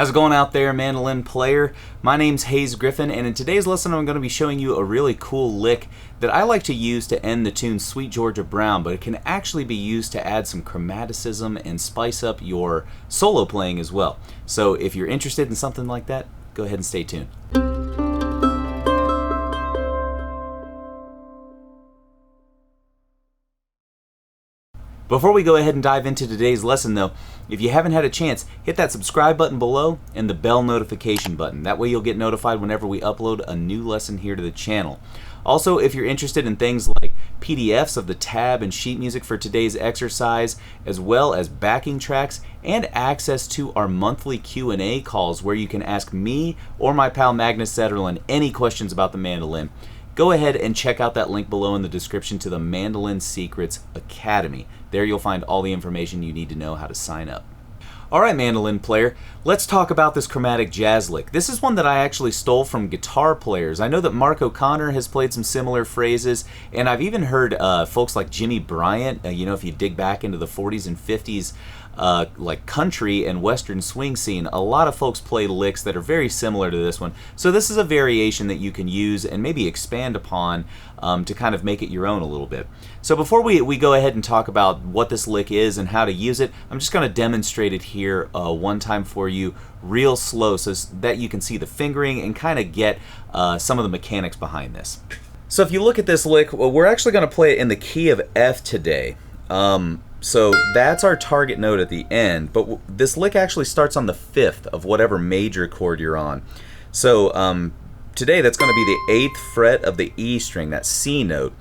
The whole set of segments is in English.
How's it going out there, mandolin player? My name's Hayes Griffin, and in today's lesson I'm going to be showing you a really cool lick that I like to use to end the tune Sweet Georgia Brown, but it can actually be used to add some chromaticism and spice up your solo playing as well. So if you're interested in something like that, go ahead and stay tuned. Before we go ahead and dive into today's lesson though, if you haven't had a chance, hit that subscribe button below and the bell notification button. That way you'll get notified whenever we upload a new lesson here to the channel. Also, if you're interested in things like PDFs of the tab and sheet music for today's exercise, as well as backing tracks and access to our monthly Q&A calls where you can ask me or my pal Magnus Zetterlund any questions about the mandolin, go ahead and check out that link below in the description to the Mandolin Secrets Academy. There you'll find all the information you need to know how to sign up. Alright, mandolin player, let's talk about this chromatic jazz lick. This is one that I actually stole from guitar players. I know that Mark O'Connor has played some similar phrases, and I've even heard folks like Jimmy Bryant, if you dig back into the 40s and 50s, like country and western swing scene, a lot of folks play licks that are very similar to this one. So this is a variation that you can use and maybe expand upon to kind of make it your own a little bit. So before we go ahead and talk about what this lick is and how to use it, I'm just going to demonstrate it here one time for you real slow so that you can see the fingering and kind of get some of the mechanics behind this. So if you look at this lick, well, we're actually going to play it in the key of F today. So that's our target note at the end, but this lick actually starts on the 5th of whatever major chord you're on. So today that's going to be the 8th fret of the E string, that C note.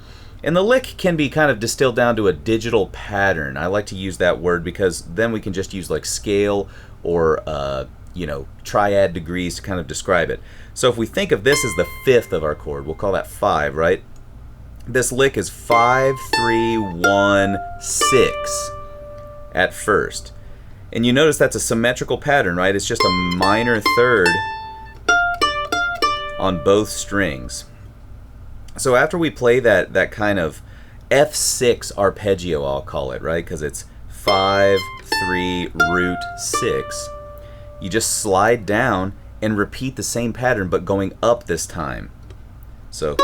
And the lick can be kind of distilled down to a digital pattern. I like to use that word because then we can just use like scale or triad degrees to kind of describe it. So if we think of this as the 5th of our chord, we'll call that 5, right? This lick is 5, 3, 1, 6 at first. And you notice that's a symmetrical pattern, right? It's just a minor third on both strings. So after we play that kind of F6 arpeggio, I'll call it, right? Because it's 5, 3, root, 6. You just slide down and repeat the same pattern, but going up this time. So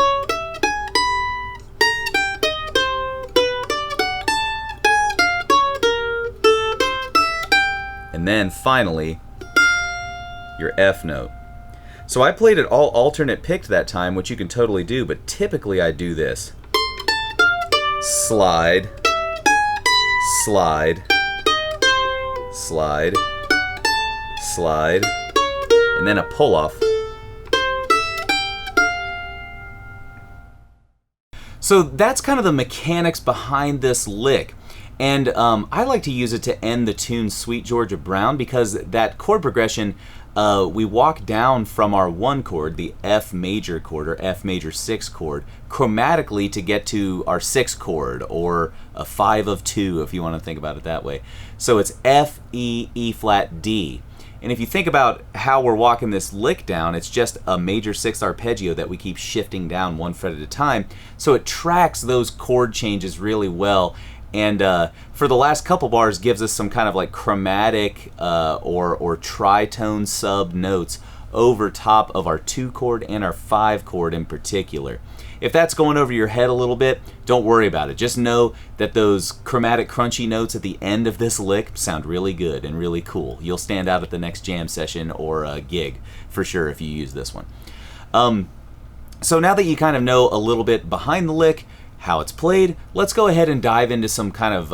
and then finally, your F note. So I played it all alternate picked that time, which you can totally do, but typically I do this. Slide, slide, slide, slide, and then a pull off. So that's kind of the mechanics behind this lick. And I like to use it to end the tune Sweet Georgia Brown because that chord progression, we walk down from our 1 chord, the F major chord or F major 6 chord, chromatically to get to our 6 chord or a 5 of 2 if you want to think about it that way. So it's F, E, E flat, D. And if you think about how we're walking this lick down, it's just a major 6th arpeggio that we keep shifting down 1 fret at a time. So it tracks those chord changes really well. And for the last couple bars gives us some kind of like chromatic or tritone sub notes over top of our 2 chord and our 5 chord in particular. If that's going over your head a little bit, don't worry about it. Just know that those chromatic crunchy notes at the end of this lick sound really good and really cool. You'll stand out at the next jam session or gig for sure if you use this one. So now that you kind of know a little bit behind the lick, how it's played, let's go ahead and dive into some kind of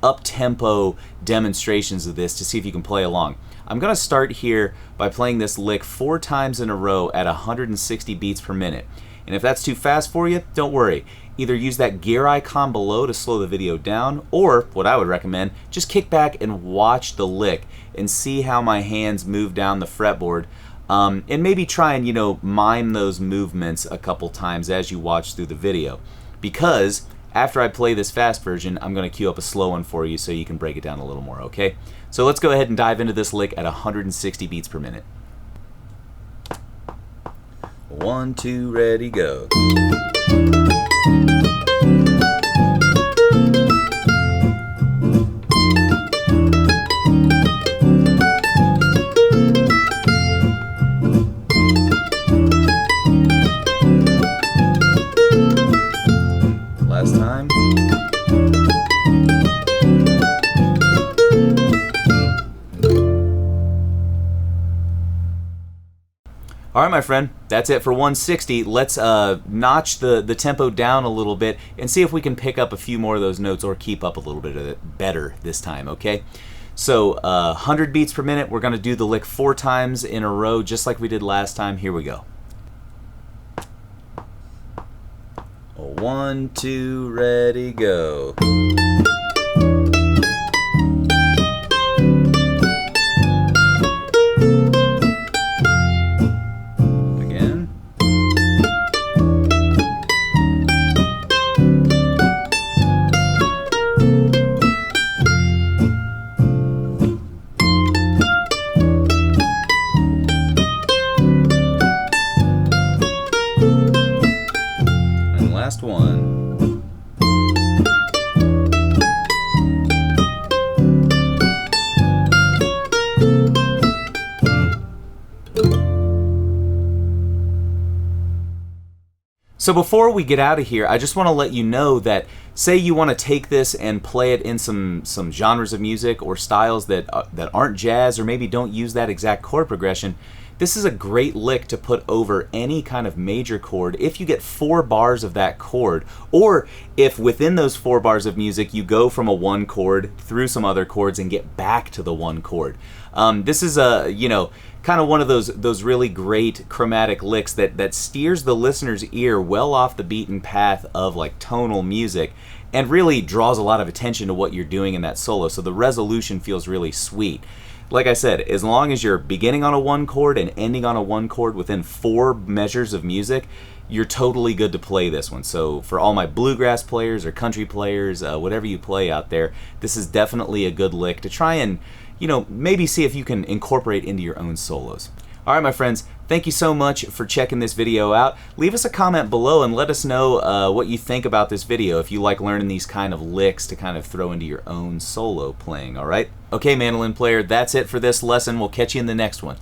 up-tempo demonstrations of this to see if you can play along. I'm going to start here by playing this lick 4 times in a row at 160 beats per minute. And if that's too fast for you, don't worry. Either use that gear icon below to slow the video down, or what I would recommend, just kick back and watch the lick and see how my hands move down the fretboard. And maybe try and, mime those movements a couple times as you watch through the video. Because after I play this fast version, I'm going to cue up a slow one for you so you can break it down a little more, okay? So let's go ahead and dive into this lick at 160 beats per minute. 1, 2, ready, go. right, my friend, that's it for 160. Let's notch the tempo down a little bit and see if we can pick up a few more of those notes or keep up a little bit of it better this time, okay? So 100 beats per minute, we're going to do the lick 4 times in a row just like we did last time. Here we go. 1, 2, ready, go. Last one. So before we get out of here, I just want to let you know that say you want to take this and play it in some genres of music or styles that aren't jazz or maybe don't use that exact chord progression. This is a great lick to put over any kind of major chord if you get 4 bars of that chord, or if within those 4 bars of music you go from a 1 chord through some other chords and get back to the 1 chord. This is a, you know, kind of one of those really great chromatic licks that steers the listener's ear well off the beaten path of like tonal music and really draws a lot of attention to what you're doing in that solo, so the resolution feels really sweet. Like I said, as long as you're beginning on a 1 chord and ending on a 1 chord within 4 measures of music, you're totally good to play this one. So for all my bluegrass players or country players, whatever you play out there, this is definitely a good lick to try and, you know, maybe see if you can incorporate into your own solos. All right, my friends, thank you so much for checking this video out. Leave us a comment below and let us know what you think about this video, if you like learning these kind of licks to kind of throw into your own solo playing, all right? Okay, mandolin player, that's it for this lesson. We'll catch you in the next one.